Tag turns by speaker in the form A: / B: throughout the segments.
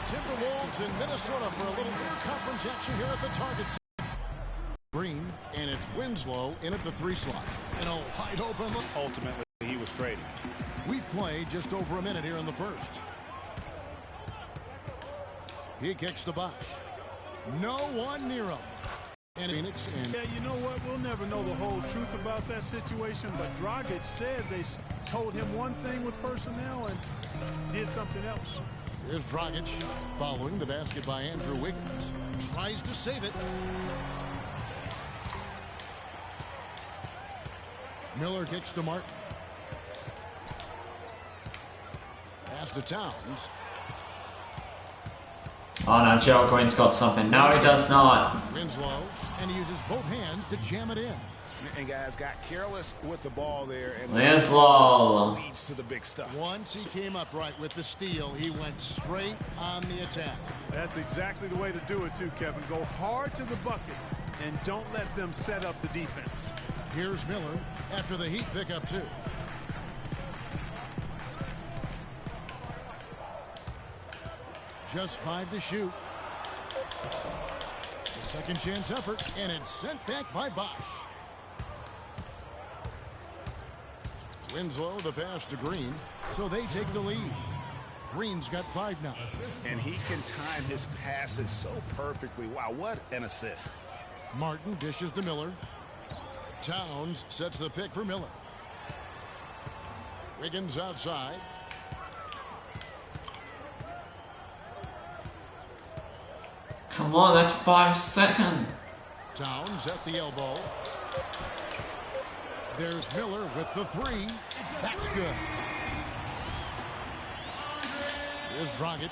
A: Timberwolves in Minnesota for a little conference action here at the Target Center. Green, and it's Winslow in at the 3 slot. And a wide open look.
B: Ultimately, he was traded.
A: We play just over a minute here in the first. He kicks to Bosh. No one near him. And Phoenix. And
C: yeah, you know what? We'll never know the whole truth about that situation, but Dragic said they told him one thing with personnel and did something else.
A: Here's Dragic following the basket by Andrew Wiggins. Tries to save it. Miller kicks to Martin. Pass to Towns.
D: Oh no, Gerald Green's got something. No, he does not.
A: Winslow, and he uses both hands to jam it in.
B: And guys got careless with the ball there, and
D: Winslow
B: leads to the big stuff.
A: Once he came up right with the steal, he went straight on the attack.
C: That's exactly the way to do it too, Kevin. Go hard to the bucket and don't let them set up the defense.
A: Here's Miller after the Heat pick up 2. Just 5 to shoot. The second chance effort, and it's sent back by Bosh. Winslow, the pass to Green, so they take the lead. Green's got 5 now.
B: And he can time his passes so perfectly. Wow, what an assist.
A: Martin dishes to Miller. Towns sets the pick for Miller. Wiggins outside.
D: Come on, that's 5 seconds.
A: Towns at the elbow. There's Miller with the 3. That's good. Here's Dragic.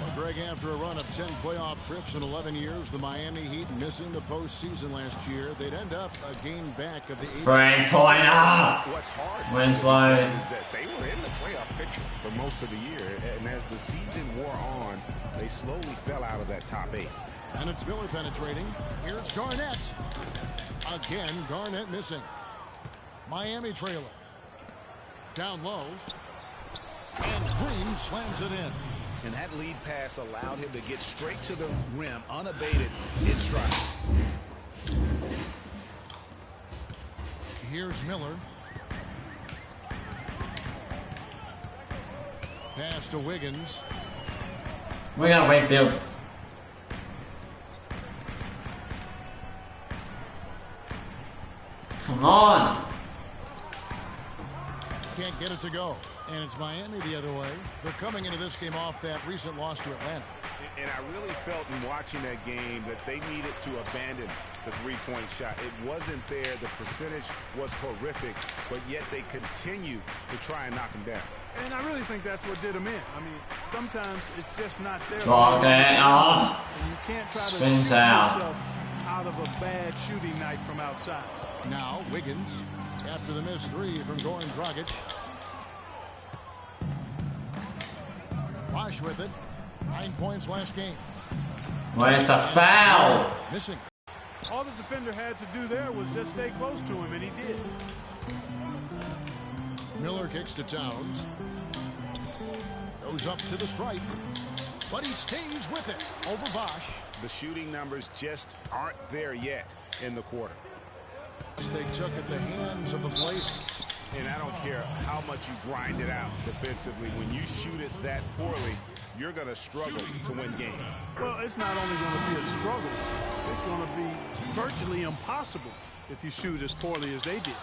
A: Well, Greg, after a run of 10 playoff trips in 11 years, the Miami Heat missing the postseason last year, they'd end up a game back of the
D: 3-pointer.
B: What's hard
D: Winslow
B: is that they were in the playoff picture for most of the year, and as the season wore on, they slowly fell out of that top 8.
A: And it's Miller penetrating. Here's Garnett. Again, Garnett missing. Miami trailer. Down low. And Green slams it in.
B: And that lead pass allowed him to get straight to the rim, unabated, in stride.
A: Here's Miller. Pass to Wiggins.
D: We gotta wait, Bill. Come on.
A: Can't get it to go. And it's Miami the other way. They're coming into this game off that recent loss to Atlanta.
B: And I really felt in watching that game that they needed to abandon the three-point shot. It wasn't there. The percentage was horrific, but yet they continue to try and knock them down.
C: And I really think that's what did them in. I mean, sometimes it's just not there.
D: Draw that. Oh.
C: And you can't try to
D: Spins
C: shoot
D: out.
C: yourself out of a bad shooting night from outside.
A: Now Wiggins after the missed 3 from Goran Dragic. Bosh with it. 9 points last game.
D: Where's a foul?
A: Missing.
C: All the defender had to do there was just stay close to him, and he did.
A: Miller kicks to Towns. Goes up to the stripe. But he stays with it over Bosh.
B: The shooting numbers just aren't there yet in the quarter.
A: They took at the hands of the Blazers.
B: And I don't care how much you grind it out defensively. When you shoot it that poorly, you're going to struggle to win games.
C: Well, it's not only going to be a struggle, it's going to be virtually impossible if you shoot as poorly as they did.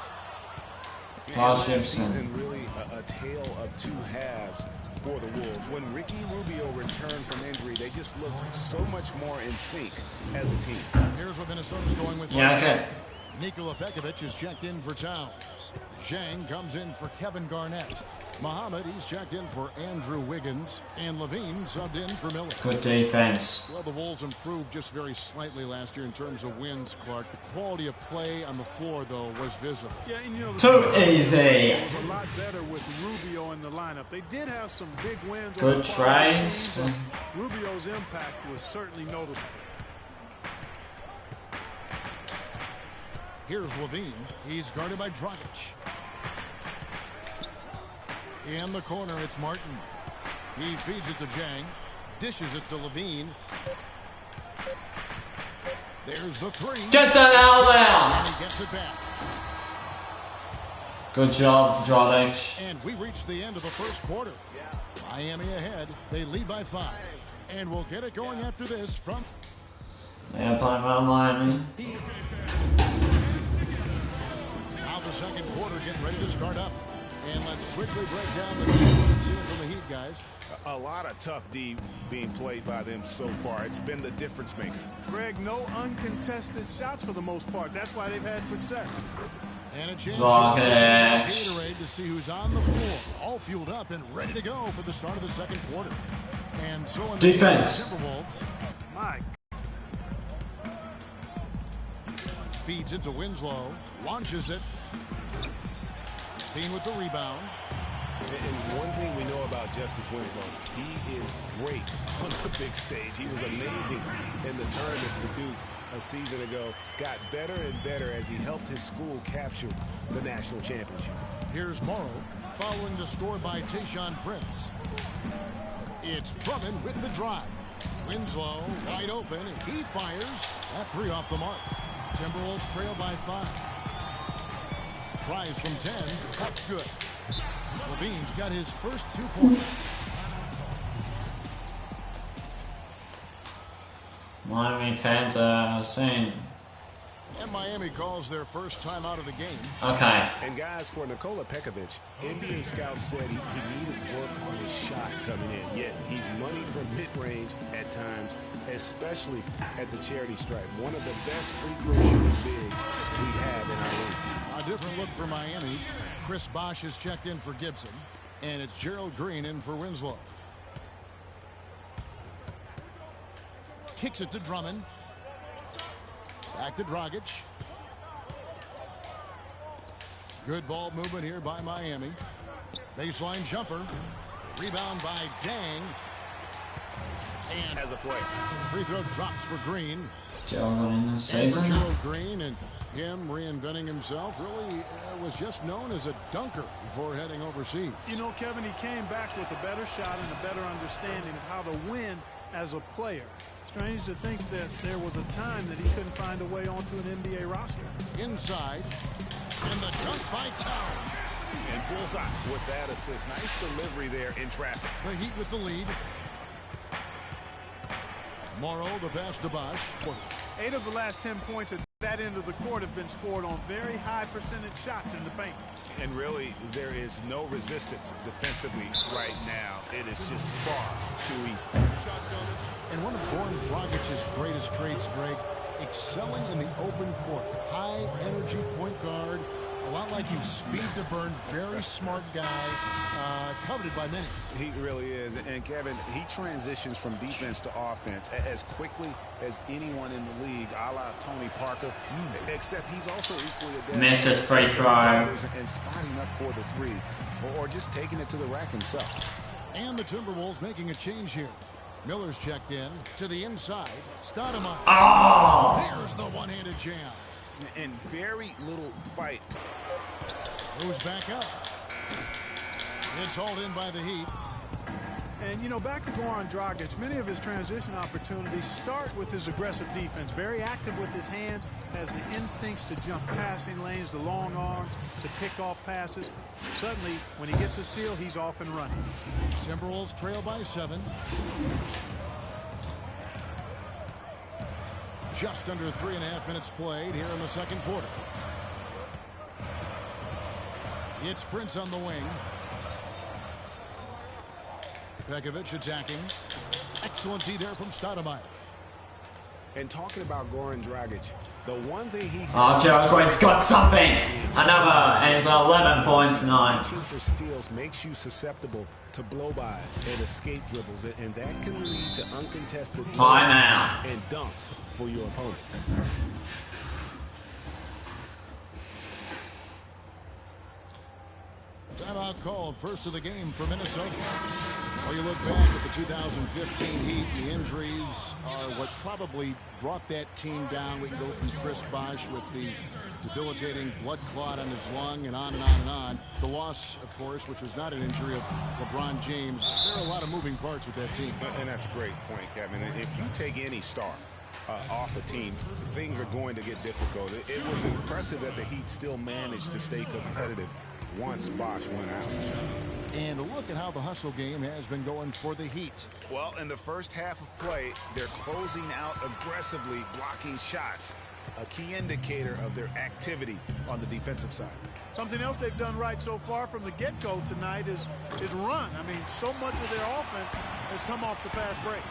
D: Last
B: season really a tale of 2 halves for the Wolves. When Ricky Rubio returned from injury, they just looked so much more in sync as a team.
A: Here's what Minnesota's going with.
D: Yeah, okay.
A: Nikola Pekovic is checked in for Towns. Zhang comes in for Kevin Garnett. Muhammad, he's checked in for Andrew Wiggins. And Levine subbed in for Miller.
D: Good defense.
A: Well, the Wolves improved just very slightly last year in terms of wins, Clark. The quality of play on the floor, though, was visible.
C: Yeah, and you know,
D: Too easy.
C: It was a lot better with Rubio in the lineup. They did have some big wins.
D: Good tries.
C: Rubio's impact was certainly noticeable.
A: Here's Levine. He's guarded by Dragic. In the corner, it's Martin. He feeds it to Jang. Dishes it to Levine. There's the three.
D: Get that out there!
A: And he gets it back.
D: Good job, Dragic.
A: And we reach the end of the first quarter. Miami ahead. They lead by 5. And we'll get it going after this from...
D: Yeah, playing well, Miami.
A: Now the second quarter getting ready to start up. And let's quickly break down the defense from the Heat, guys.
B: A lot of tough D being played by them so far. It's been the difference maker.
C: Greg, no uncontested shots for the most part. That's why they've had success.
A: And a chance
D: Dragic.
A: Gatorade to see who's on the floor. All fueled up and ready to go for the start of the second quarter. And so in
D: Defense.
A: The Timberwolves.
C: My.
A: Feeds into Winslow. Launches it. Dean with the rebound.
B: And one thing we know about Justice Winslow, he is great on the big stage. He was amazing in the tournament for Duke a season ago. Got better and better as he helped his school capture the national championship.
A: Here's Morrow following the score by Tayshaun Prince. It's Drummond with the drive. Winslow wide open. He fires. That 3 off the mark. Timberwolves trail by 5. Tries from 10. That's good. Levine's got his first 2 points.
D: Miami fans are saying.
A: And Miami calls their first time out of the game.
D: Okay.
B: And guys, for Nikola Pekovic, NBA scouts said he needed work on his shot coming in. Yet he's money from mid-range at times, especially at the charity stripe. One of the best free throw shooting bigs we have in our league.
A: A different look for Miami. Chris Bosh is checked in for Gibson. And it's Gerald Green in for Winslow. Kicks it to Drummond. Back to Dragic. Good ball movement here by Miami. Baseline jumper. Rebound by Dang. And
B: As a player,
A: free throw drops for Green.
D: Gerald in the
A: And for
D: season.
A: Gerald Green, and him reinventing himself, really was just known as a dunker before heading overseas.
C: You know, Kevin, he came back with a better shot and a better understanding of how to win as a player. Strange to think that there was a time that he couldn't find a way onto an NBA roster.
A: Inside, and the dunk by Tower.
B: and bullseye with that assist. Nice delivery there in traffic.
A: The Heat with the lead. Morrow, the pass to Bosh.
C: 8 of the last 10 points at that end of the court have been scored on very high percentage shots in the paint.
B: And really, there is no resistance defensively right now. It is just far too easy.
A: And one of Goran Dragic's greatest traits, Greg, excelling in the open court. High energy point guard, a lot like you, speed to burn, very smart guy, coveted by many.
B: He really is. And Kevin, he transitions from defense to offense as quickly as anyone in the league, a la Tony Parker, except he's also equally adept.
D: Misses free throw.
B: And spotting up for the three, or just taking it to the rack himself.
A: And the Timberwolves making a change here. Miller's checked in to the inside. Stoudemire.
D: Oh!
A: There's the one-handed jam.
B: And very little fight.
A: Moves back up. It's hauled in by the Heat.
C: And, you know, back to Goran Dragic, many of his transition opportunities start with his aggressive defense. Very active with his hands, has the instincts to jump passing lanes, the long arms, to pick off passes. Suddenly, when he gets a steal, he's off and running.
A: Timberwolves trail by 7. Just under 3.5 minutes played here in the second quarter. It's Prince on the wing. Pekovic attacking. Excellent D there from Stoudemire.
B: And talking about Goran Dragic, the one thing he
D: Oh, Gerald Green's got something. Another, and it's 11 points, 9.
B: reaching for steals makes you susceptible to blow-bys and escape dribbles, and that can lead to uncontested
D: Timeout.
B: and dunks for your opponent.
A: Timeout called, first of the game for Minnesota. Well, you look back at the 2015 Heat, the injuries are what probably brought that team down. We can go from Chris Bosh with the debilitating blood clot on his lung and on and on and on. The loss, of course, which was not an injury of LeBron James. There are a lot of moving parts with that team.
B: And that's a great point, Kevin. If you take any star off a team, things are going to get difficult. It was impressive that the Heat still managed to stay competitive once Bosh went out.
A: And look at how the hustle game has been going for the Heat.
B: Well, in the first half of play, they're closing out aggressively, blocking shots, a key indicator of their activity on the defensive side.
C: Something else they've done right so far from the get-go tonight is run. I mean, so much of their offense has come off the fast break.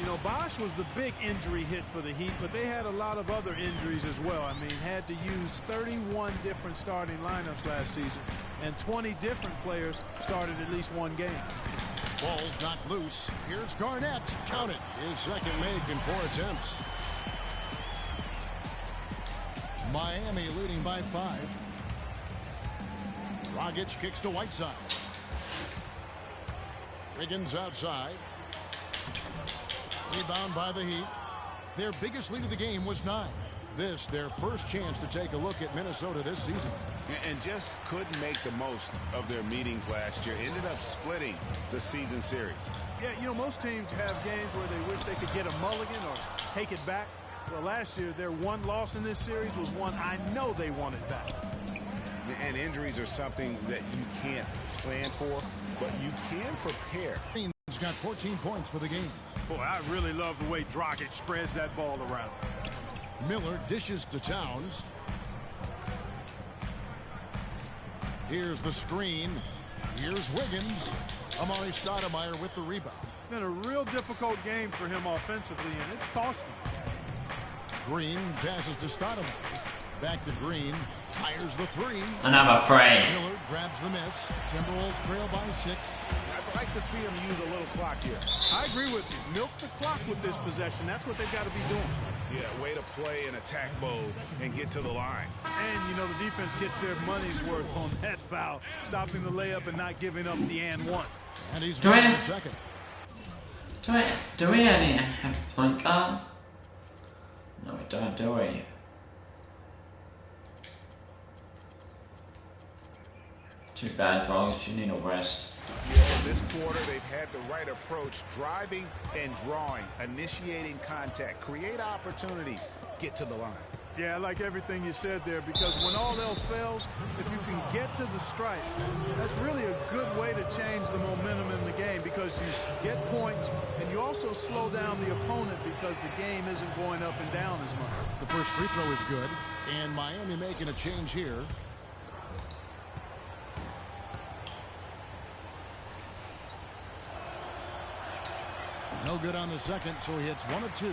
C: You know, Bosh was the big injury hit for the Heat, but they had a lot of other injuries as well. I mean, had to use 31 different starting lineups last season, and 20 different players started at least one game.
A: Ball's not loose. Here's Garnett. Count it. His second make in 4 attempts. Miami leading by 5. Dragic kicks to Whiteside. Wiggins outside. Rebound by the Heat. Their biggest lead of the game was 9. This, their first chance to take a look at Minnesota this season.
B: And just couldn't make the most of their meetings last year. Ended up splitting the season series.
C: Yeah, you know, most teams have games where they wish they could get a mulligan or take it back. Well, last year, their one loss in this series was one I know they wanted back.
B: And injuries are something that you can't plan for, but you can prepare.
A: He's got 14 points for the game.
C: Boy, I really love the way Dragic spreads that ball around.
A: Miller dishes to Towns. Here's the screen. Here's Wiggins. Amari Stoudemire with the rebound.
C: It's been a real difficult game for him offensively, and it's cost him.
A: Green passes to Stoudemire. Back to Green. Fires the 3.
D: Another 3.
A: Miller grabs the miss. Timberwolves trail by 6.
B: I'd like to see him use a little clock here.
C: I agree with you. Milk the clock with this possession. That's what they've got to be doing.
B: Yeah, way to play in attack mode and get to the line.
C: And, you know, the defense gets their money's worth on that foul, stopping the layup and not giving up the and one.
A: And he's going in second.
D: Do we only have point guards? No, we don't, do we? Too bad, Dragic. You need a rest.
B: Yeah, in this quarter, they've had the right approach, driving and drawing, initiating contact, create opportunities, get to the line.
C: Yeah, I like everything you said there, because when all else fails, if you can get to the stripe, that's really a good way to change the momentum in the game, because you get points and you also slow down the opponent because the game isn't going up and down as much.
A: The first free throw is good, and Miami making a change here. No good on the second, so he hits 1 of 2.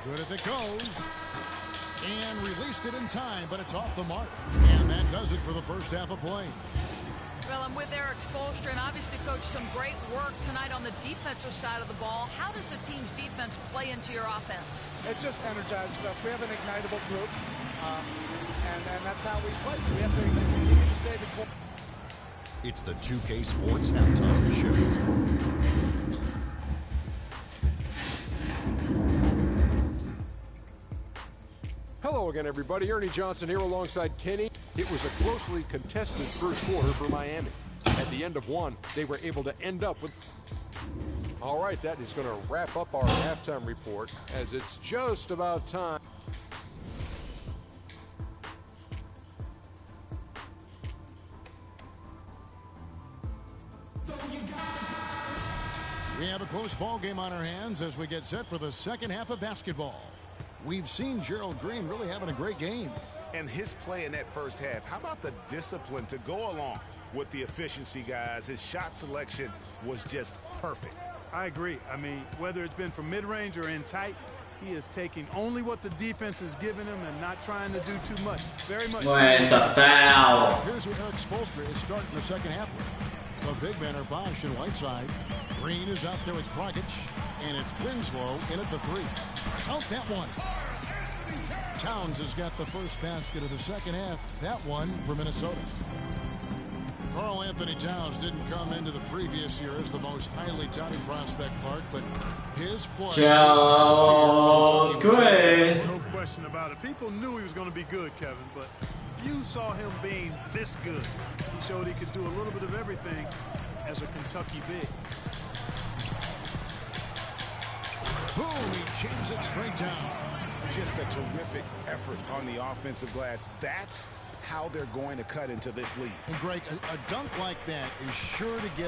A: Good if it goes. And released it in time, but it's off the mark. And that does it for the first half of play.
E: Well, I'm with Erik Spoelstra, and obviously, Coach, some great work tonight on the defensive side of the ball. How does the team's defense play into your offense?
F: It just energizes us. We have an ignitable group, and that's how we play. So we have to continue to stay the course.
G: It's the 2K Sports Halftime Show.
H: Hello again, everybody. Ernie Johnson here alongside Kenny. It was a closely contested first quarter for Miami. At the end of one, they were able to end up with... All right, that is going to wrap up our halftime report, as it's just about time.
A: We have a close ball game on our hands as we get set for the second half of basketball. We've seen Gerald Green really having a great game.
B: And his play in that first half, how about the discipline to go along with the efficiency, guys? His shot selection was just perfect.
C: I agree. I mean, whether it's been from mid-range or in tight, he is taking only what the defense is giving him and not trying to do too much. Very much.
D: Where's a foul?
A: Here's what Erik Spoelstra is starting the second half with. The big men are Bosh and Whiteside. Green is out there with Dragic, and it's Winslow in at the 3. Count that one. Towns has got the first basket of the second half. That one for Minnesota. Karl Anthony Towns didn't come into the previous year as the most highly touted prospect, Clark, but his play.
D: Joe Gray.
C: No question about it. People knew he was going to be good, Kevin, but few saw him being this good. He showed he could do a little bit of everything as a Kentucky big.
A: Boom, he jams it straight down.
B: Just a terrific effort on the offensive glass. That's how they're going to cut into this lead.
A: And Greg, a dunk like that is sure to get